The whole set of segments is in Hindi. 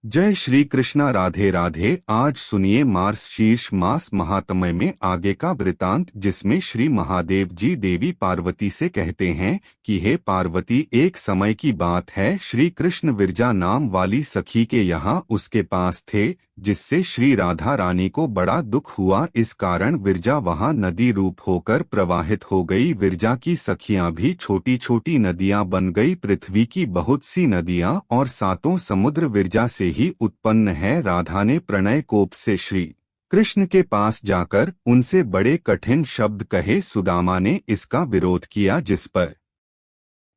जय श्री कृष्णा। राधे राधे। आज सुनिए मार्गशीर्ष मास महात्म्य में आगे का वृतांत, जिसमें श्री महादेव जी देवी पार्वती से कहते हैं कि हे पार्वती, एक समय की बात है, श्री कृष्ण विरजा नाम वाली सखी के यहाँ उसके पास थे, जिससे श्री राधा रानी को बड़ा दुख हुआ। इस कारण विरजा वहाँ नदी रूप होकर प्रवाहित हो गई। विरजा की सखियां भी छोटी छोटी नदियां बन गई। पृथ्वी की बहुत सी नदियां और सातों समुद्र विरजा से ही उत्पन्न है। राधा ने प्रणय कोप से श्री कृष्ण के पास जाकर उनसे बड़े कठिन शब्द कहे। सुदामा ने इसका विरोध किया, जिस पर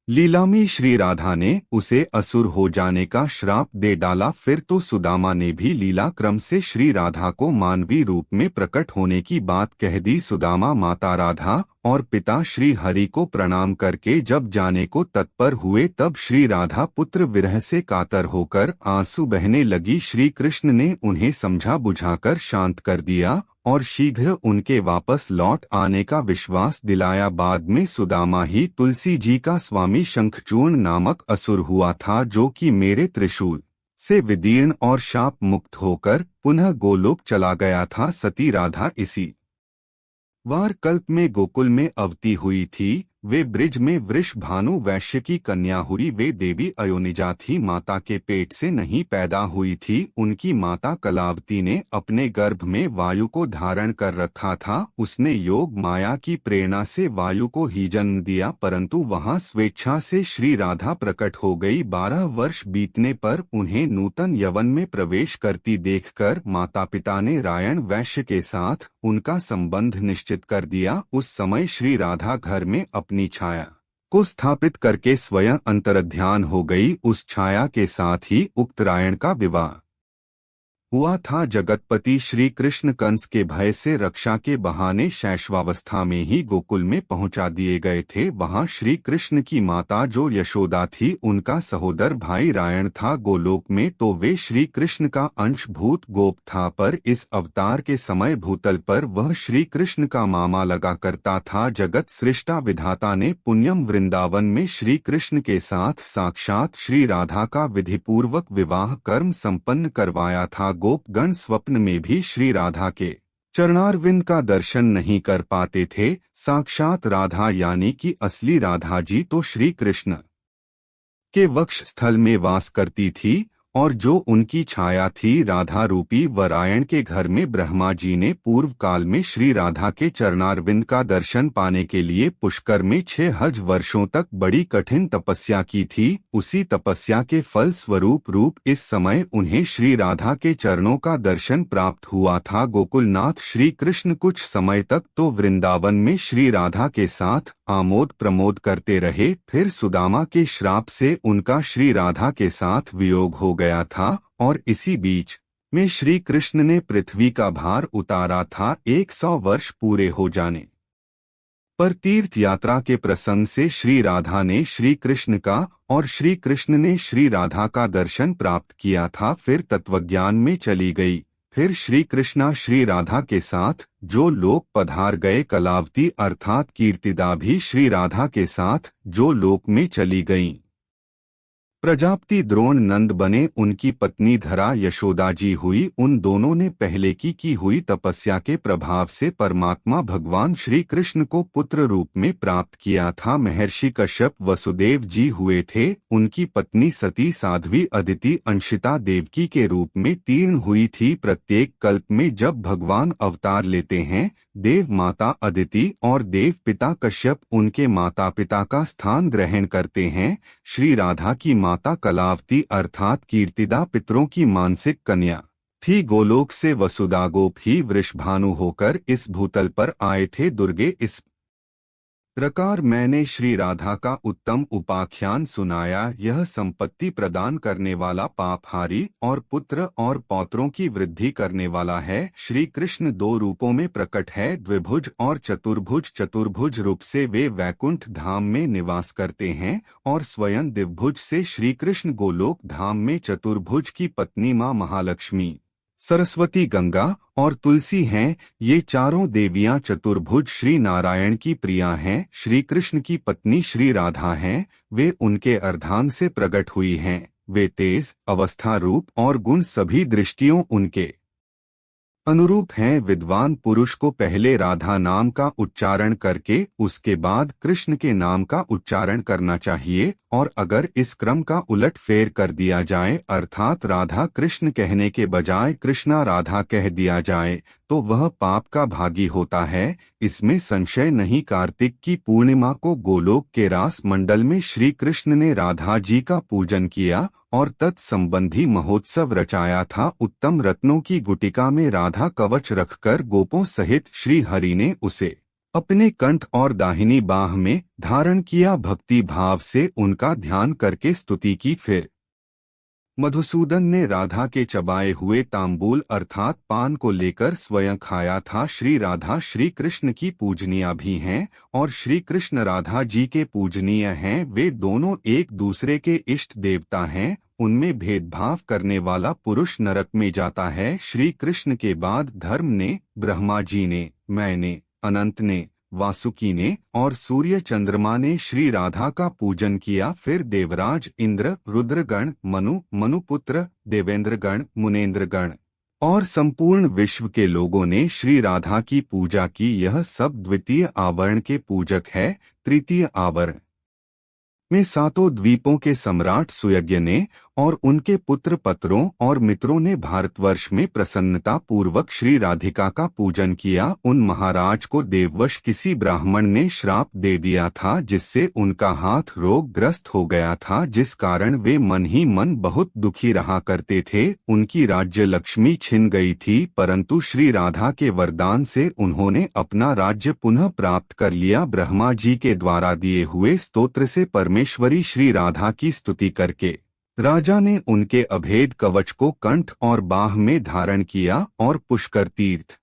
लीलामी श्री राधा ने उसे असुर हो जाने का श्राप दे डाला। फिर तो सुदामा ने भी लीला क्रम से श्री राधा को मानवी रूप में प्रकट होने की बात कह दी। सुदामा माता राधा और पिता श्री हरि को प्रणाम करके जब जाने को तत्पर हुए, तब श्री राधा पुत्र विरह से कातर होकर आंसू बहने लगी। श्री कृष्ण ने उन्हें समझा बुझाकर शांत कर दिया और शीघ्र उनके वापस लौट आने का विश्वास दिलाया। बाद में सुदामा ही तुलसी जी का स्वामी शंखचूर्ण नामक असुर हुआ था, जो कि मेरे त्रिशूल से विदीर्ण और शाप मुक्त होकर पुनः गोलोक चला गया था। सती राधा इसी वार कल्प में गोकुल में अवती हुई थी। वे ब्रिज में वृषभानु वैश्य की कन्या हुई। वे देवी अयोनिजा थी, माता के पेट से नहीं पैदा हुई थी। उनकी माता कलावती ने अपने गर्भ में वायु को धारण कर रखा था। उसने योग माया की प्रेरणा से वायु को ही जन्म दिया, परंतु वहां स्वेच्छा से श्री राधा प्रकट हो गई। 12 वर्ष बीतने पर उन्हें नूतन यवन में प्रवेश करती देखकर माता पिता ने रायण वैश्य के साथ उनका संबंध निश्चित कर दिया। उस समय श्री राधा घर में अपनी छाया को स्थापित करके स्वयं अंतर्ध्यान हो गई। उस छाया के साथ ही उक्त रायण का विवाह हुआ था। जगतपति श्री कृष्ण कंस के भय से रक्षा के बहाने शैशवावस्था में ही गोकुल में पहुंचा दिए गए थे। वहां श्री कृष्ण की माता जो यशोदा थी, उनका सहोदर भाई रायण था। गोलोक में तो वे श्री कृष्ण का अंशभूत गोप था, पर इस अवतार के समय भूतल पर वह श्री कृष्ण का मामा लगा करता था। जगत सृष्टा विधाता ने पुण्यम वृंदावन में श्री कृष्ण के साथ साक्षात श्री राधा का विधिपूर्वक विवाह कर्म संपन्न करवाया था। गोपगण स्वप्न में भी श्री राधा के चरणारविंद का दर्शन नहीं कर पाते थे। साक्षात राधा यानी कि असली राधा जी तो श्री कृष्ण के वक्ष स्थल में वास करती थी, और जो उनकी छाया थी राधा रूपी वरायण के घर में ब्रह्मा जी ने पूर्व काल में श्री राधा के चरणारविंद का दर्शन पाने के लिए पुष्कर में 6 वर्षों तक बड़ी कठिन तपस्या की थी। उसी तपस्या के फल स्वरूप इस समय उन्हें श्री राधा के चरणों का दर्शन प्राप्त हुआ था। गोकुलनाथ श्री कृष्ण कुछ समय तक तो वृंदावन में श्री राधा के साथ आमोद प्रमोद करते रहे। फिर सुदामा के श्राप से उनका श्री राधा के साथ वियोग हो गया था, और इसी बीच में श्री कृष्ण ने पृथ्वी का भार उतारा था। 100 वर्ष पूरे हो जाने पर तीर्थ यात्रा के प्रसंग से श्री राधा ने श्री कृष्ण का और श्री कृष्ण ने श्री राधा का दर्शन प्राप्त किया था। फिर तत्वज्ञान में चली गई। फिर श्री कृष्णा श्री राधा के साथ जो लोक पधार गए। कलावती अर्थात कीर्तिदा भी श्री राधा के साथ जो लोक में चली गईं। प्रजापति द्रोण नंद बने, उनकी पत्नी धरा यशोदा जी हुई। उन दोनों ने पहले की हुई तपस्या के प्रभाव से परमात्मा भगवान श्री कृष्ण को पुत्र रूप में प्राप्त किया था। महर्षि कश्यप वसुदेव जी हुए थे। उनकी पत्नी सती साध्वी अदिति अंशिता देवकी के रूप में तीर्ण हुई थी। प्रत्येक कल्प में जब भगवान अवतार लेते हैं, देव माता अदिति और देव पिता कश्यप उनके माता पिता का स्थान ग्रहण करते हैं। श्री राधा की माता कलावती अर्थात कीर्तिदा पितरों की मानसिक कन्या थी। गोलोक से वसुदा गोप ही वृषभानु होकर इस भूतल पर आए थे। दुर्गे इस प्रकार मैंने श्री राधा का उत्तम उपाख्यान सुनाया। यह संपत्ति प्रदान करने वाला, पापहारी और पुत्र और पौत्रों की वृद्धि करने वाला है। श्री कृष्ण 2 रूपों में प्रकट है, द्विभुज और चतुर्भुज। चतुर्भुज रूप से वे वैकुंठ धाम में निवास करते हैं, और स्वयं द्विभुज से श्री कृष्ण गोलोक धाम में चतुर्भुज की पत्नी माँ महालक्ष्मी, सरस्वती, गंगा और तुलसी हैं। ये चारों देवियां चतुर्भुज श्री नारायण की प्रिया हैं। श्री कृष्ण की पत्नी श्री राधा हैं। वे उनके अर्धांग से प्रकट हुई हैं। वे तेज, अवस्था, रूप और गुण सभी दृष्टियों उनके अनुरूप हैं। विद्वान पुरुष को पहले राधा नाम का उच्चारण करके उसके बाद कृष्ण के नाम का उच्चारण करना चाहिए, और अगर इस क्रम का उलट फेर कर दिया जाए अर्थात राधा कृष्ण कहने के बजाय कृष्णा राधा कह दिया जाए तो वह पाप का भागी होता है। इसमें संशय नहीं। कार्तिक की पूर्णिमा को गोलोक के रास मंडल में श्री कृष्ण ने राधा जी का पूजन किया और तत्संबंधी महोत्सव रचाया था। उत्तम रत्नों की गुटिका में राधा कवच रखकर गोपों सहित श्री हरि ने उसे अपने कंठ और दाहिनी बाह में धारण किया। भक्ति भाव से उनका ध्यान करके स्तुति की। फिर मधुसूदन ने राधा के चबाए हुए तांबूल अर्थात पान को लेकर स्वयं खाया था। श्री राधा श्री कृष्ण की पूजनीय भी हैं और श्री कृष्ण राधा जी के पूजनीय हैं। वे दोनों एक दूसरे के इष्ट देवता हैं। उनमें भेदभाव करने वाला पुरुष नरक में जाता है। श्री कृष्ण के बाद धर्म ने, ब्रह्मा जी ने, मैंने, अनंत ने, वासुकी ने और सूर्य चंद्रमा ने श्री राधा का पूजन किया। फिर देवराज, इंद्र, रुद्रगण, मनुपुत्र, देवेंद्रगण, मुनेन्द्रगण और संपूर्ण विश्व के लोगों ने श्री राधा की पूजा की। यह सब द्वितीय आवरण के पूजक है। तृतीय आवरण में सातों द्वीपों के सम्राट सुयज्ञ ने और उनके पुत्र पत्रों और मित्रों ने भारतवर्ष में प्रसन्नता पूर्वक श्री राधिका का पूजन किया। उन महाराज को देववश किसी ब्राह्मण ने श्राप दे दिया था जिससे उनका हाथ रोगग्रस्त हो गया था, जिस कारण वे मन ही मन बहुत दुखी रहा करते थे। उनकी राज्य लक्ष्मी छिन गई थी, परंतु श्री राधा के वरदान से उन्होंने अपना राज्य पुनः प्राप्त कर लिया। ब्रह्मा जी के द्वारा दिए हुए स्तोत्र से परमेश्वरी श्री राधा की स्तुति करके राजा ने उनके अभेद कवच को कंठ और बाह में धारण किया और पुष्कर तीर्थ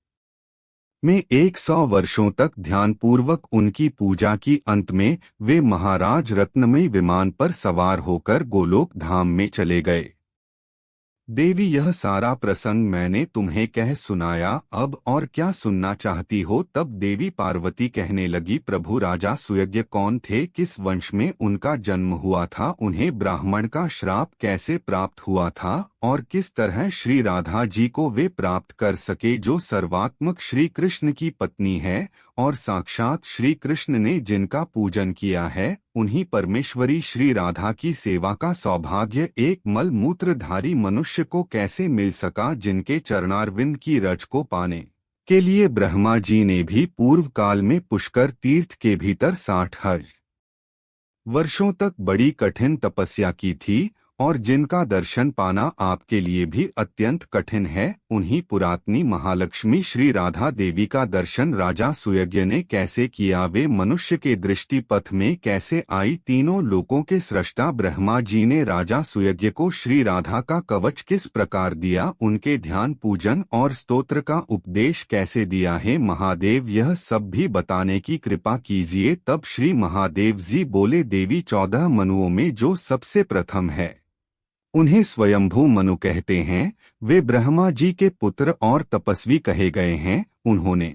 में 100 वर्षों तक ध्यानपूर्वक उनकी पूजा की। अंत में वे महाराज रत्नमयी विमान पर सवार होकर गोलोक धाम में चले गए। देवी, यह सारा प्रसंग मैंने तुम्हें कह सुनाया, अब और क्या सुनना चाहती हो? तब देवी पार्वती कहने लगी, प्रभु राजा सुयज्ञ कौन थे? किस वंश में उनका जन्म हुआ था? उन्हें ब्राह्मण का श्राप कैसे प्राप्त हुआ था? और किस तरह श्री राधा जी को वे प्राप्त कर सके जो सर्वात्मक श्री कृष्ण की पत्नी है और साक्षात श्री कृष्ण ने जिनका पूजन किया है? उन्हीं परमेश्वरी श्री राधा की सेवा का सौभाग्य एक मल मूत्रधारी मनुष्य को कैसे मिल सका, जिनके चरणारविंद की रज को पाने के लिए ब्रह्मा जी ने भी पूर्व काल में पुष्कर तीर्थ के भीतर 60 वर्षों तक बड़ी कठिन तपस्या की थी और जिनका दर्शन पाना आपके लिए भी अत्यंत कठिन है। उन्हीं पुरातनी महालक्ष्मी श्री राधा देवी का दर्शन राजा सुयज्ञ ने कैसे किया? वे मनुष्य के दृष्टि पथ में कैसे आई? तीनों लोकों के सृष्टा ब्रह्मा जी ने राजा सुयज्ञ को श्री राधा का कवच किस प्रकार दिया? उनके ध्यान, पूजन और स्तोत्र का उपदेश कैसे दिया है? महादेव, यह सब भी बताने की कृपा कीजिए। तब श्री महादेव जी बोले, देवी, 14 मनुओं में जो सबसे प्रथम है उन्हें स्वयंभू मनु कहते हैं। वे ब्रह्मा जी के पुत्र और तपस्वी कहे गए हैं। उन्होंने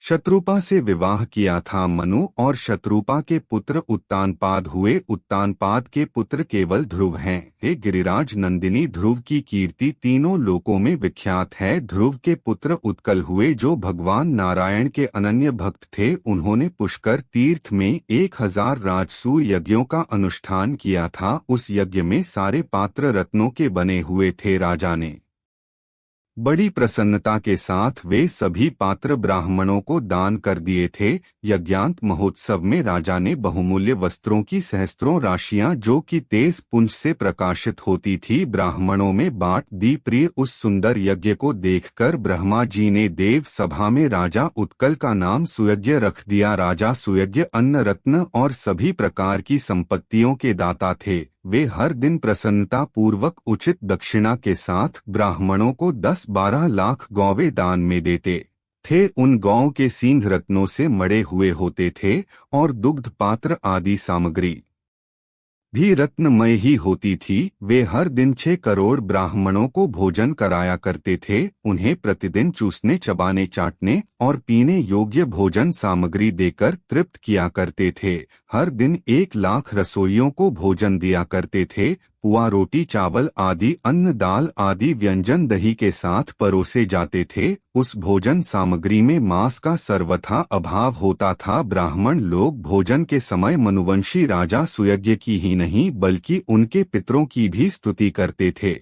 शत्रुपा से विवाह किया था। मनु और शत्रुपा के पुत्र उत्तानपाद हुए। उत्तानपाद के पुत्र केवल ध्रुव हैं। हे गिरिराज नंदिनी, ध्रुव की कीर्ति तीनों लोकों में विख्यात है। ध्रुव के पुत्र उत्कल हुए जो भगवान नारायण के अनन्य भक्त थे। उन्होंने पुष्कर तीर्थ में 1000 राजसूय यज्ञों का अनुष्ठान किया था। उस यज्ञ में सारे पात्र रत्नों के बने हुए थे। राजा ने बड़ी प्रसन्नता के साथ वे सभी पात्र ब्राह्मणों को दान कर दिए थे। यज्ञांत महोत्सव में राजा ने बहुमूल्य वस्त्रों की सहस्त्रों राशियां जो कि तेज पुंज से प्रकाशित होती थी ब्राह्मणों में बांट दी। प्रिय, उस सुंदर यज्ञ को देखकर ब्रह्मा जी ने देव सभा में राजा उत्कल का नाम सुयज्ञ रख दिया। राजा सुयज्ञ अन्न रत्न और सभी प्रकार की संपत्तियों के दाता थे। वे हर दिन प्रसन्नता पूर्वक उचित दक्षिणा के साथ ब्राह्मणों को 10-12 लाख गौवें दान में देते थे। उन गौओं के सींग रत्नों से मड़े हुए होते थे और दुग्ध पात्र आदि सामग्री भी रत्नमय ही होती थी। वे हर दिन 6 करोड़ ब्राह्मणों को भोजन कराया करते थे। उन्हें प्रतिदिन चूसने, चबाने, चाटने और पीने योग्य भोजन सामग्री देकर तृप्त किया करते थे। हर दिन 1 लाख रसोइयों को भोजन दिया करते थे। पुआ, रोटी, चावल आदि अन्न, दाल आदि व्यंजन दही के साथ परोसे जाते थे। उस भोजन सामग्री में मांस का सर्वथा अभाव होता था। ब्राह्मण लोग भोजन के समय मनुवंशी राजा सुयज्ञ की ही नहीं बल्कि उनके पितरों की भी स्तुति करते थे।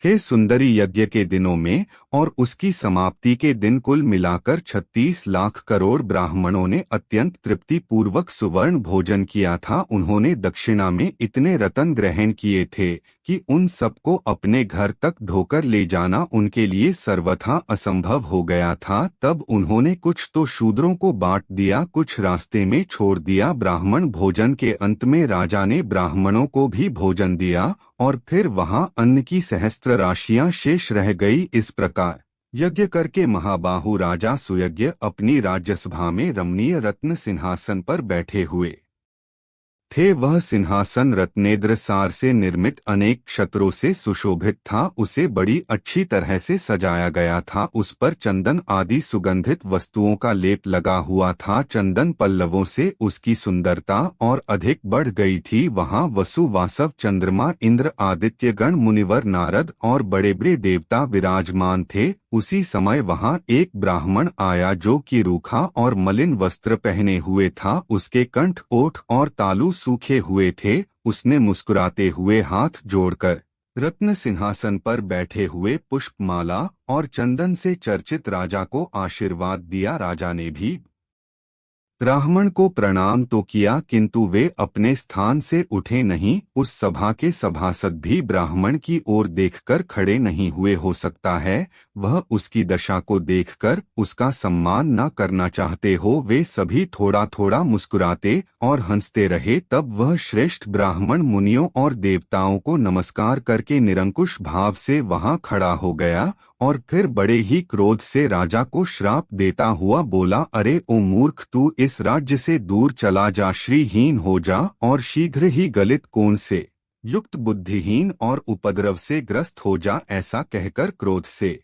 हे सुंदरी, यज्ञ के दिनों में और उसकी समाप्ति के दिन कुल मिलाकर 36 लाख करोड़ ब्राह्मणों ने अत्यंत तृप्ति पूर्वक सुवर्ण भोजन किया था। उन्होंने दक्षिणा में इतने रत्न ग्रहण किए थे कि उन सबको अपने घर तक ढोकर ले जाना उनके लिए सर्वथा असंभव हो गया था। तब उन्होंने कुछ तो शूद्रों को बांट दिया, कुछ रास्ते में छोड़ दिया। ब्राह्मण भोजन के अंत में राजा ने ब्राह्मणों को भी भोजन दिया और फिर वहां अन्न की सहस्त्र राशियां शेष रह गई। इस प्रकार यज्ञ करके महाबाहु राजा सुयज्ञ अपनी राज्यसभा में रमणीय रत्न सिंहासन पर बैठे हुए थे। वह सिंहासन रत्नेद्र सार से निर्मित अनेक क्षत्रों से सुशोभित था। उसे बड़ी अच्छी तरह से सजाया गया था। उस पर चंदन आदि सुगंधित वस्तुओं का लेप लगा हुआ था। चंदन पल्लवों से उसकी सुंदरता और अधिक बढ़ गई थी। वहां वसु, वासव, चंद्रमा, इंद्र, आदित्य गण, मुनिवर, नारद और बड़े बड़े देवता विराजमान थे। उसी समय वहां एक ब्राह्मण आया जो कि रूखा और मलिन वस्त्र पहने हुए था। उसके कंठ, ओठ और तालू सूखे हुए थे। उसने मुस्कुराते हुए हाथ जोड़कर रत्न सिंहासन पर बैठे हुए पुष्पमाला और चंदन से चर्चित राजा को आशीर्वाद दिया। राजा ने भी ब्राह्मण को प्रणाम तो किया किंतु वे अपने स्थान से उठे नहीं। उस सभा के सभासद भी ब्राह्मण की ओर देखकर खड़े नहीं हुए। हो सकता है वह उसकी दशा को देखकर उसका सम्मान न करना चाहते हो। वे सभी थोड़ा थोड़ा मुस्कुराते और हंसते रहे। तब वह श्रेष्ठ ब्राह्मण मुनियों और देवताओं को नमस्कार करके निरंकुश भाव से वहां खड़ा हो गया और फिर बड़े ही क्रोध से राजा को श्राप देता हुआ बोला, अरे ओ मूर्ख, तू इस राज्य से दूर चला जा, श्रीहीन हो जा और शीघ्र ही गलित कोण से युक्त बुद्धिहीन और उपद्रव से ग्रस्त हो जा। ऐसा कहकर क्रोध से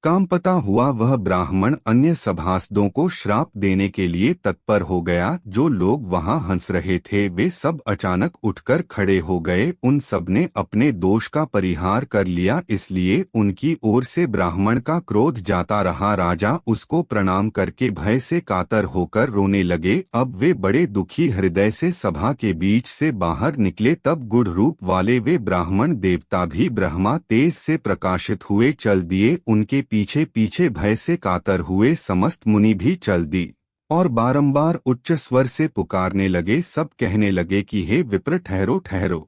कामपता हुआ वह ब्राह्मण अन्य सभासदों को श्राप देने के लिए तत्पर हो गया। जो लोग वहां हंस रहे थे वे सब अचानक उठकर खड़े हो गए। उन सब ने अपने दोष का परिहार कर लिया, इसलिए उनकी ओर से ब्राह्मण का क्रोध जाता रहा। राजा उसको प्रणाम करके भय से कातर होकर रोने लगे। अब वे बड़े दुखी हृदय से सभा के बीच से बाहर निकले। तब गुढ़ रूप वाले वे ब्राह्मण देवता भी ब्रह्मा तेज से प्रकाशित हुए चल दिए। उनके पीछे पीछे भय से कातर हुए समस्त मुनि भी चल दी और बारंबार उच्च स्वर से पुकारने लगे। सब कहने लगे कि हे विप्र, ठहरो ठहरो।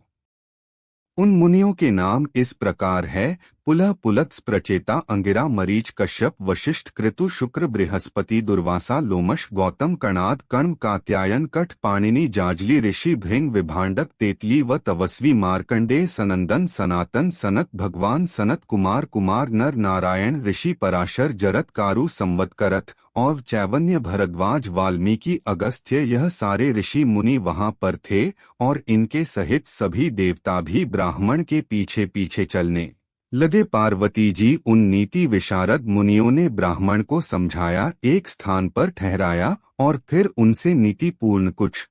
उन मुनियों के नाम इस प्रकार है: पुलह, पुलत्स, प्रचेता, अंगिरा, मरीच, कश्यप, वशिष्ठ, कृतु, शुक्र, बृहस्पति, दुर्वासा, लोमश, गौतम, कणाद, कण्व, कात्यायन, कठ, पाणिनि, जाजली, ऋषि, भृंग, विभांडक, तेतली व तवस्वी, मार्कंडेय, सनंदन, सनातन, सनक, भगवान सनत कुमार, कुमार नर, नारायण, ऋषि, पराशर, जरत, कारु, संवत्करथ और चैवन्य, भरद्वाज, वाल्मीकि, अगस्त्य, यह सारे ऋषि मुनि वहां पर थे और इनके सहित सभी देवता भी ब्राह्मण के पीछे पीछे चलने लगे। पार्वती जी, उन नीति विशारद मुनियों ने ब्राह्मण को समझाया, एक स्थान पर ठहराया और फिर उनसे नीतिपूर्ण कुछ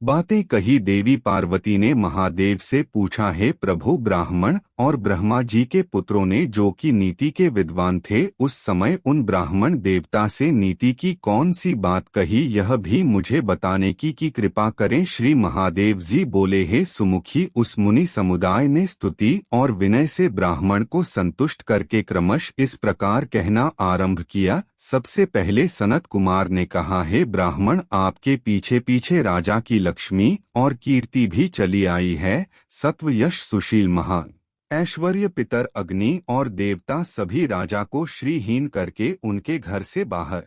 बातें कही। देवी पार्वती ने महादेव से पूछा, हे प्रभु, ब्राह्मण और ब्रह्मा जी के पुत्रों ने जो कि नीति के विद्वान थे, उस समय उन ब्राह्मण देवता से नीति की कौन सी बात कही, यह भी मुझे बताने की कृपा करें। श्री महादेव जी बोले, हे सुमुखी, उस मुनि समुदाय ने स्तुति और विनय से ब्राह्मण को संतुष्ट करके क्रमश इस प्रकार कहना आरंभ किया। सबसे पहले सनत कुमार ने कहा, हे ब्राह्मण, आपके पीछे पीछे राजा की लक्ष्मी और कीर्ति भी चली आई है। सत्व, यश, सुशील, महान ऐश्वर्य, पितर, अग्नि और देवता सभी राजा को श्रीहीन करके उनके घर से बाहर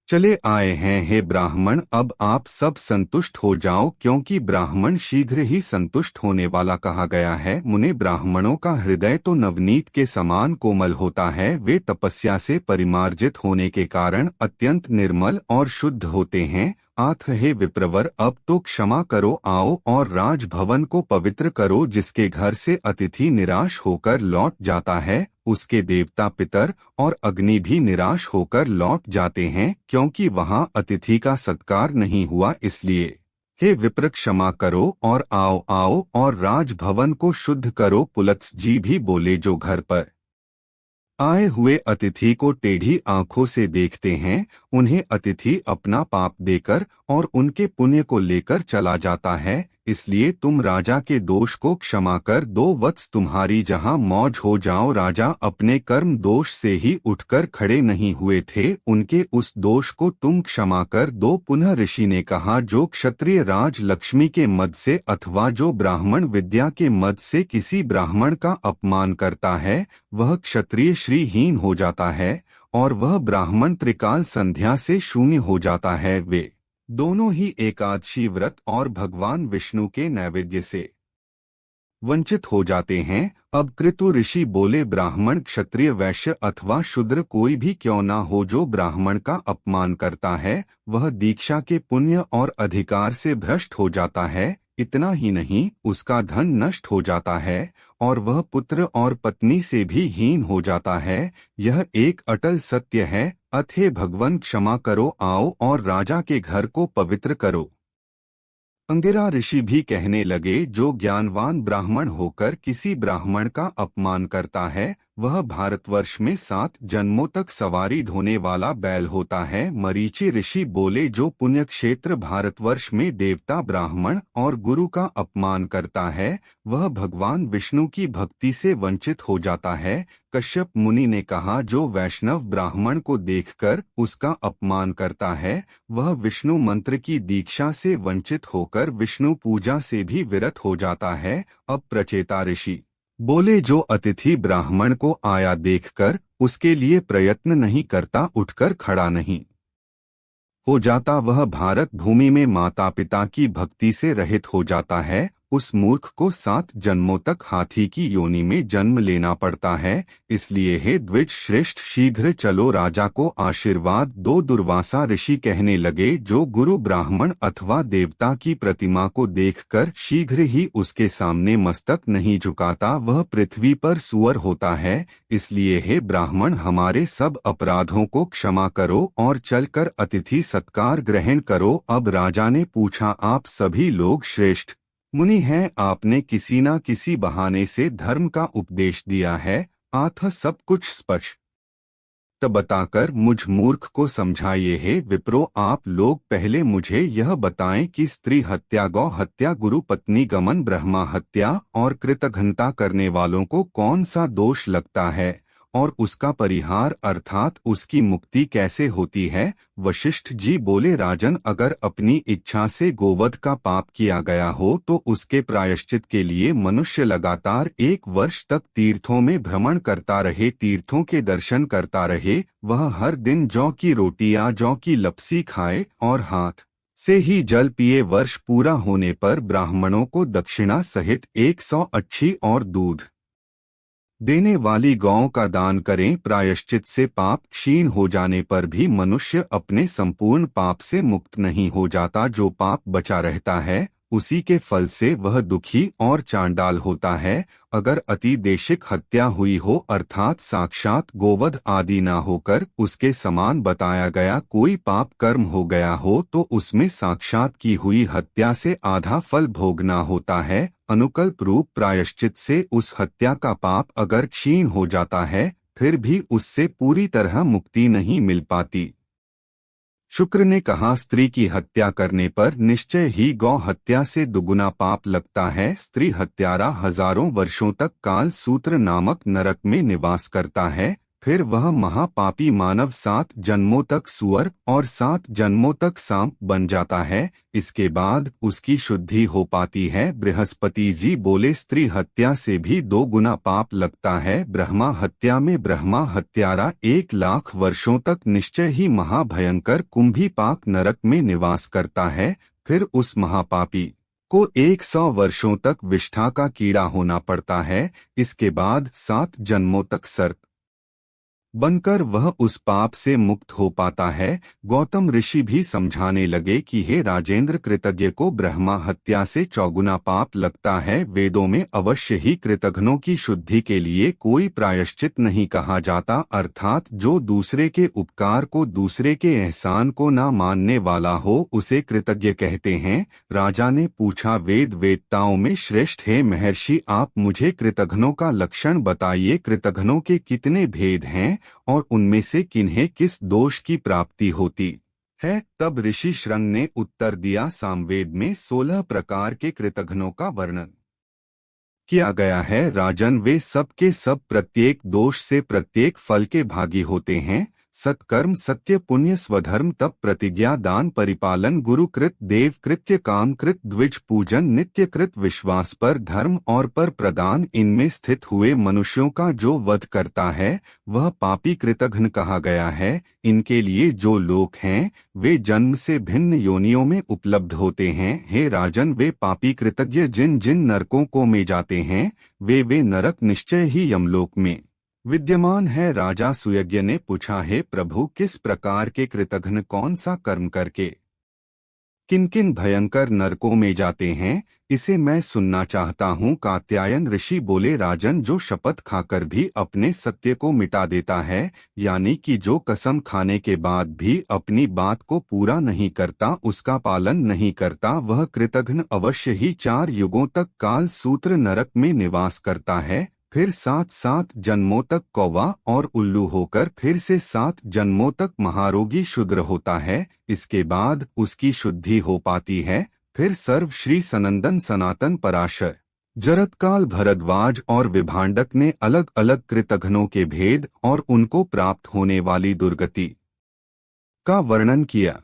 चले आए हैं। हे ब्राह्मण, अब आप सब संतुष्ट हो जाओ, क्योंकि ब्राह्मण शीघ्र ही संतुष्ट होने वाला कहा गया है। मुने ब्राह्मणों का हृदय तो नवनीत के समान कोमल होता है। वे तपस्या से परिमार्जित होने के कारण अत्यंत निर्मल और शुद्ध होते हैं। आथ, हे विप्रवर, अब तो क्षमा करो, आओ और राजभवन को पवित्र करो। जिसके घर से अतिथि निराश होकर लौट जाता है उसके देवता पितर और अग्नि भी निराश होकर लौट जाते हैं, क्योंकि वहां अतिथि का सत्कार नहीं हुआ इसलिए। हे विप्र, क्षमा करो और आओ आओ और राजभवन को शुद्ध करो। पुलत्स जी भी बोले, जो घर पर आए हुए अतिथि को टेढ़ी आंखों से देखते हैं, उन्हें अतिथि अपना पाप देकर और उनके पुण्य को लेकर चला जाता है। इसलिए तुम राजा के दोष को क्षमा कर दो वत्स, तुम्हारी जहां मौज हो जाओ। राजा अपने कर्म दोष से ही उठकर खड़े नहीं हुए थे, उनके उस दोष को तुम क्षमा कर दो। पुनः ऋषि ने कहा, जो क्षत्रिय राज लक्ष्मी के मद से अथवा जो ब्राह्मण विद्या के मद से किसी ब्राह्मण का अपमान करता है, वह क्षत्रिय श्रीहीन हो जाता है और वह ब्राह्मण त्रिकाल संध्या से शून्य हो जाता है। वे दोनों ही एकादशी व्रत और भगवान विष्णु के नैवेद्य से वंचित हो जाते हैं। अब कृतु ऋषि बोले, ब्राह्मण क्षत्रिय वैश्य अथवा शूद्र कोई भी क्यों ना हो, जो ब्राह्मण का अपमान करता है वह दीक्षा के पुण्य और अधिकार से भ्रष्ट हो जाता है। इतना ही नहीं, उसका धन नष्ट हो जाता है और वह पुत्र और पत्नी से भी हीन हो जाता है। यह एक अटल सत्य है। अतः भगवान क्षमा करो, आओ और राजा के घर को पवित्र करो। अंगिरा ऋषि भी कहने लगे, जो ज्ञानवान ब्राह्मण होकर किसी ब्राह्मण का अपमान करता है, वह भारतवर्ष में 7 जन्मों तक सवारी ढोने वाला बैल होता है। मरीचि ऋषि बोले, जो पुण्य क्षेत्र भारतवर्ष में देवता ब्राह्मण और गुरु का अपमान करता है, वह भगवान विष्णु की भक्ति से वंचित हो जाता है। कश्यप मुनि ने कहा, जो वैष्णव ब्राह्मण को देखकर उसका अपमान करता है, वह विष्णु मंत्र की दीक्षा से वंचित होकर विष्णु पूजा से भी विरत हो जाता है। अब प्रचेता ऋषि बोले, जो अतिथि ब्राह्मण को आया देखकर उसके लिए प्रयत्न नहीं करता, उठकर खड़ा नहीं हो जाता, वह भारत भूमि में माता पिता की भक्ति से रहित हो जाता है। उस मूर्ख को 7 जन्मों तक हाथी की योनि में जन्म लेना पड़ता है। इसलिए हे द्विज श्रेष्ठ, शीघ्र चलो, राजा को आशीर्वाद दो। दुर्वासा ऋषि कहने लगे, जो गुरु ब्राह्मण अथवा देवता की प्रतिमा को देखकर शीघ्र ही उसके सामने मस्तक नहीं झुकाता, वह पृथ्वी पर सुअर होता है। इसलिए हे ब्राह्मण, हमारे सब अपराधों को क्षमा करो और चलकर अतिथि सत्कार ग्रहण करो। अब राजा ने पूछा, आप सभी लोग श्रेष्ठ मुनि हैं, आपने किसी न किसी बहाने से धर्म का उपदेश दिया है, अतः सब कुछ स्पष्ट बताकर मुझ मूर्ख को समझाइए। हे विप्रो, आप लोग पहले मुझे यह बताएं कि स्त्री हत्या, गौ हत्या, गुरु पत्नी गमन, ब्रह्मा हत्या और कृतघ्नता करने वालों को कौन सा दोष लगता है और उसका परिहार अर्थात उसकी मुक्ति कैसे होती है। वशिष्ठ जी बोले, राजन, अगर अपनी इच्छा से गोवध का पाप किया गया हो तो उसके प्रायश्चित के लिए मनुष्य लगातार 1 वर्ष तक तीर्थों में भ्रमण करता रहे, तीर्थों के दर्शन करता रहे। वह हर दिन जौ की रोटी या जौ की लपसी खाए और हाथ से ही जल पिए। वर्ष पूरा होने पर ब्राह्मणों को दक्षिणा सहित 100 अच्छी और दूध देने वाली गौं का दान करें। प्रायश्चित से पाप क्षीण हो जाने पर भी मनुष्य अपने संपूर्ण पाप से मुक्त नहीं हो जाता। जो पाप बचा रहता है उसी के फल से वह दुखी और चांडाल होता है। अगर अति देशिक हत्या हुई हो अर्थात साक्षात गोवध आदि न होकर उसके समान बताया गया कोई पाप कर्म हो गया हो तो उसमें साक्षात की हुई हत्या से आधा फल भोगना होता है। अनुकल्प रूप प्रायश्चित से उस हत्या का पाप अगर क्षीण हो जाता है फिर भी उससे पूरी तरह मुक्ति नहीं मिल पाती। शुक्र ने कहा, स्त्री की हत्या करने पर निश्चय ही गौ हत्या से दुगुना पाप लगता है। स्त्री हत्यारा हजारों वर्षों तक काल सूत्र नामक नरक में निवास करता है। फिर वह महापापी मानव 7 जन्मों तक सुअर और 7 जन्मों तक सांप बन जाता है। इसके बाद उसकी शुद्धि हो पाती है। बृहस्पति जी बोले, स्त्री हत्या से भी 2 गुना पाप लगता है। ब्रह्मा हत्या में ब्रह्मा हत्यारा 1 लाख वर्षों तक निश्चय ही महाभयंकर कुंभीपाक नरक में निवास करता है। फिर उस महापापी को 100 वर्षों तक विष्ठा का कीड़ा होना पड़ता है। इसके बाद 7 जन्मों तक सर्प बनकर वह उस पाप से मुक्त हो पाता है। गौतम ऋषि भी समझाने लगे कि हे राजेंद्र, कृतज्ञ को ब्रह्मा हत्या से चौगुना पाप लगता है। वेदों में अवश्य ही कृतघ्नों की शुद्धि के लिए कोई प्रायश्चित नहीं कहा जाता, अर्थात जो दूसरे के उपकार को, दूसरे के एहसान को न मानने वाला हो उसे कृतज्ञ कहते हैं। राजा ने पूछा, वेद वेदताओं में श्रेष्ठ है महर्षि, आप मुझे कृतघ्नों का लक्षण बताइए। कृतघ्नों के कितने भेद हैं और उनमें से किन्हें किस दोष की प्राप्ति होती है? तब ऋषि शृंग ने उत्तर दिया, सामवेद में 16 प्रकार के कृतघ्नों का वर्णन किया गया है। राजन, वे सब के सब प्रत्येक दोष से, प्रत्येक फल के भागी होते हैं। सत्कर्म, सत्य, पुण्य, स्वधर्म, तप, प्रतिज्ञा, दान, परिपालन, गुरुकृत, देव कृत्य, काम कृत, द्विज पूजन, नित्य कृत, विश्वास पर, धर्म और पर प्रदान, इनमें स्थित हुए मनुष्यों का जो वध करता है वह पापी कृतघ्न कहा गया है। इनके लिए जो लोक हैं वे जन्म से भिन्न योनियों में उपलब्ध होते हैं। हे राजन, वे पापी कृतज्ञ जिन जिन नरकों को में जाते हैं वे नरक निश्चय ही यमलोक में विद्यमान है। राजा सुयज्ञ ने पूछा, हे प्रभु, किस प्रकार के कृतघ्न कौन सा कर्म करके किन किन भयंकर नरकों में जाते हैं, इसे मैं सुनना चाहता हूँ। कात्यायन ऋषि बोले, राजन, जो शपथ खाकर भी अपने सत्य को मिटा देता है, यानी कि जो कसम खाने के बाद भी अपनी बात को पूरा नहीं करता, उसका पालन नहीं करता, वह कृतघ्न अवश्य ही 4 युगों तक काल सूत्र नरक में निवास करता है। फिर 7 जन्मों तक कौवा और उल्लू होकर फिर से 7 जन्मों तक महारोगी शूद्र होता है। इसके बाद उसकी शुद्धि हो पाती है। फिर सर्व श्री सनंदन सनातन पराशर जरत्काल भरद्वाज और विभांडक ने अलग अलग कृतघ्नों के भेद और उनको प्राप्त होने वाली दुर्गति का वर्णन किया।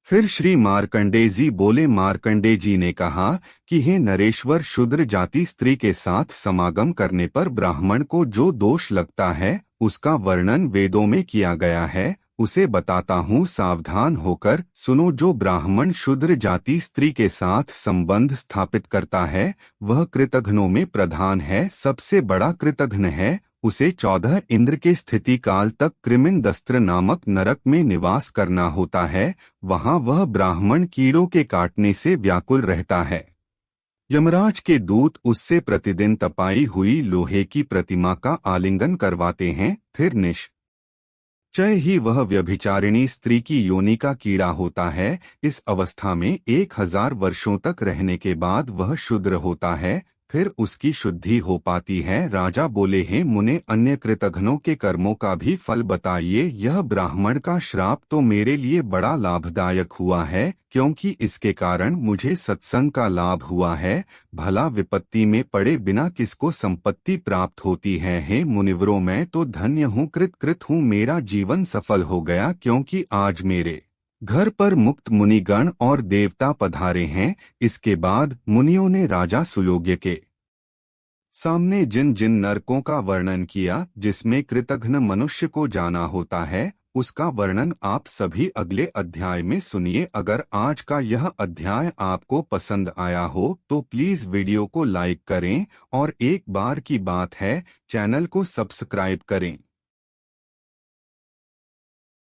फिर श्री मार्कंडेय जी बोले, मार्कंडेय जी ने कहा कि हे नरेश्वर, शूद्र जाति स्त्री के साथ समागम करने पर ब्राह्मण को जो दोष लगता है उसका वर्णन वेदों में किया गया है, उसे बताता हूँ, सावधान होकर सुनो। जो ब्राह्मण शूद्र जाति स्त्री के साथ संबंध स्थापित करता है वह कृतघ्नों में प्रधान है, सबसे बड़ा कृतघ्न है। उसे 14 इंद्र के स्थिति काल तक कृमिनदस्त्र नामक नरक में निवास करना होता है। वहां वह ब्राह्मण कीड़ों के काटने से व्याकुल रहता है। यमराज के दूत उससे प्रतिदिन तपाई हुई लोहे की प्रतिमा का आलिंगन करवाते हैं। फिर निश्चय ही वह व्यभिचारिणी स्त्री की योनि का कीड़ा होता है। इस अवस्था में 1000 वर्षों तक रहने के बाद वह शूद्र होता है। फिर उसकी शुद्धि हो पाती है। राजा बोले, हे मुने, अन्य कृतघ्नों के कर्मों का भी फल बताइए। यह ब्राह्मण का श्राप तो मेरे लिए बड़ा लाभदायक हुआ है, क्योंकि इसके कारण मुझे सत्संग का लाभ हुआ है। भला विपत्ति में पड़े बिना किसको संपत्ति प्राप्त होती है? हे मुनिवरों, मैं तो धन्य हूँ, कृत हूँ, मेरा जीवन सफल हो गया, क्योंकि आज मेरे घर पर मुक्त मुनिगण और देवता पधारे हैं। इसके बाद मुनियों ने राजा सुयोग्य के सामने जिन जिन नरकों का वर्णन किया जिसमें कृतघ्न मनुष्य को जाना होता है, उसका वर्णन आप सभी अगले अध्याय में सुनिए। अगर आज का यह अध्याय आपको पसंद आया हो तो प्लीज वीडियो को लाइक करें और एक बार की बात है, चैनल को सब्सक्राइब करें।